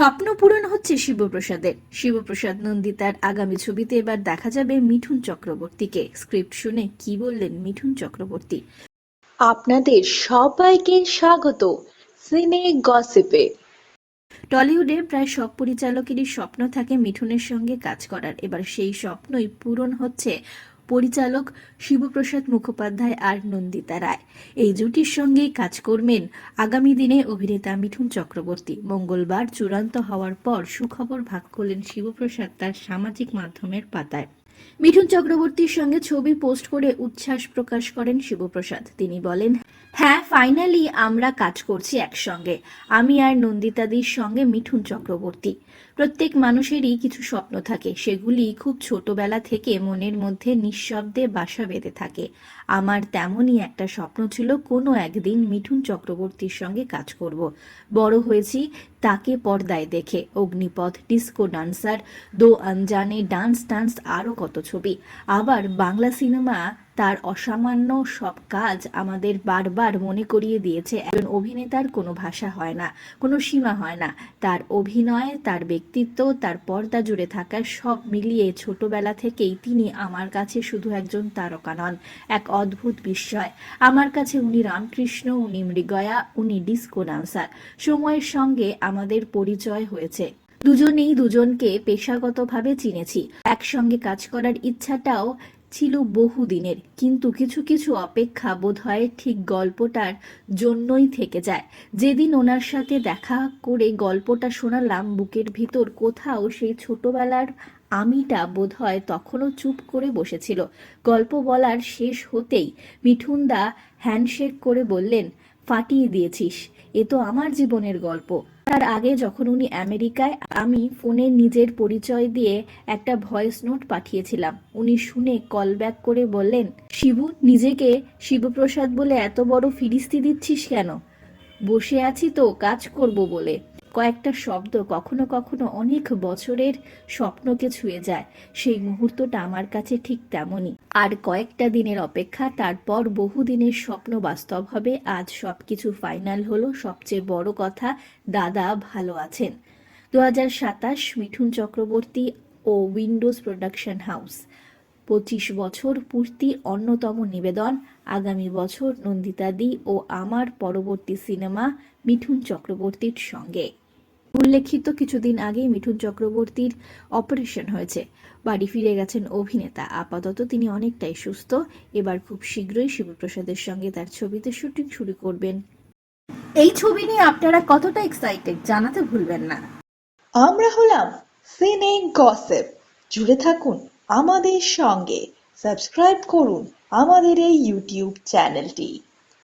স্বপ্ন পূরণ হচ্ছে শিবপ্রসাদের। শিবপ্রসাদ নন্দিতার আগামী ছবিতে এবার দেখা যাবে মিঠুন চক্রবর্তীকে। স্ক্রিপ্ট শুনে কি বললেন মিঠুন চক্রবর্তী? আপনাদের সবাইকে স্বাগত সিনে গসিপে। টলিউডে প্রায় সব পরিচালকেরই স্বপ্ন থাকে মিঠুনের সঙ্গে কাজ করার। এবার সেই স্বপ্নই পূরণ হচ্ছে পরিচালক শিবপ্রসাদ মুখোপাধ্যায় আর নন্দিতা রায়। এই জুটির সঙ্গেই কাজ করবেন আগামী দিনে অভিনেতা মিঠুন চক্রবর্তী। মঙ্গলবার চূড়ান্ত হওয়ার পর সুখবর ভাগ করলেন শিবপ্রসাদ তার সামাজিক মাধ্যমের পাতায়। মিঠুন চক্রবর্তীর সঙ্গে ছবি পোস্ট করে উচ্ছ্বাস প্রকাশ করেন শিবপ্রসাদ। তিনি বলেন, হ্যাঁ, ফাইনালি আমরা কাজ করছি একসঙ্গে, আমি আর নন্দিতাদির সঙ্গে মিঠুন চক্রবর্তী। প্রত্যেক মানুষেরই কিছু স্বপ্ন থাকে, সেগুলি খুব ছোটবেলা থেকে মনের মধ্যে নিঃশব্দে বাসা বেঁধে থাকে। আমার তেমনই একটা স্বপ্ন ছিল কোনো একদিন মিঠুন চক্রবর্তীর সঙ্গে কাজ করব। বড় হয়েছি তাকে পর্দায় দেখে। অগ্নিপথ, ডিস্কো ডান্সার, দো আনজানে, ডান্স আরও কত ছবি। আবার বাংলা সিনেমা তার অসামান্য সব কাজ আমাদের বারবার মনে করিয়ে দিয়েছে একজন অভিনেতার কোনো ভাষা হয় না, কোনো সীমা হয় না। তার অভিনয়, তার ব্যক্তিত্ব, তার পর্দা জুড়ে থাকা সব মিলিয়ে ছোটবেলা থেকেই তিনি আমার কাছে শুধু একজন তারকা নন, এক অদ্ভুত বিস্ময়। আমার কাছে উনি রামকৃষ্ণ, উনি মৃগয়া, উনি ডিস্কো ডান্সার। সময়ের সঙ্গে আমাদের পরিচয় হয়েছে, দুজনেই দুজনকে পেশাগতভাবে চিনেছি। একসঙ্গে কাজ করার ইচ্ছাটাও ছিল বহুদিনের, কিন্তু কিছু কিছু অপেক্ষা বোধহয় ঠিক গল্পটার জন্যই থেকে যায়। যেদিন ওনার সাথে দেখা করে গল্পটা শোনালাম, বুকের ভিতর কোথাও সেই ছোটবেলার আমিটা বোধহয় তখনও চুপ করে বসেছিল। গল্প বলার শেষ হতেই মিঠুনদা হ্যান্ডশেক করে বললেন, ফাটিয়ে দিয়েছিস, এ তো আমার জীবনের গল্প। তার আগে যখন উনি আমেরিকায়, আমি ফোনে নিজের পরিচয় দিয়ে একটা ভয়েস নোট পাঠিয়েছিলাম। উনি শুনে কল ব্যাক করে বললেন, শিবু, নিজেকে শিবপ্রসাদ বলে এত বড় ফিরিস্তি দিচ্ছিস কেন? বসে আছি তো কাজ করব বলে। কয়েকটা শব্দ কখনো কখনো অনেক বছরের স্বপ্নকে ছুঁয়ে যায়। সেই মুহূর্তটা আমার কাছে ঠিক তেমনই। আর কয়েকটা দিনের অপেক্ষা, তারপর বহুদিনের স্বপ্ন বাস্তব হবে। আজ সবকিছু ফাইনাল হলো। সবচেয়ে বড় কথা, দাদা ভালো আছেন। 2027 মিঠুন চক্রবর্তী ও উইন্ডোজ প্রোডাকশন হাউস 25 বছর পূর্তির অন্যতম নিবেদন। আগামী বছর নন্দিতাদি ও আমার পরবর্তী সিনেমা মিঠুন চক্রবর্তীর সঙ্গে। উল্লেখিত, কিছুদিন আগে মিঠুন চক্রবর্তীর অপারেশন হয়েছে, বাড়ি ফিরে গেছেন অভিনেতা। আপাতত তিনি অনেকটাই সুস্থ। এবার খুব শীঘ্রই শিবপ্রসাদের সঙ্গে তার ছবিতে শুটিং শুরু করবেন। এই ছবি নিয়ে আপনারা কতটা এক্সাইটেড জানাতে ভুলবেন না। আমরা হলাম সিনে গসিপ। জুড়ে থাকুন আমাদের সঙ্গে, সাবস্ক্রাইব করুন আমাদের এই ইউটিউব চ্যানেলটি।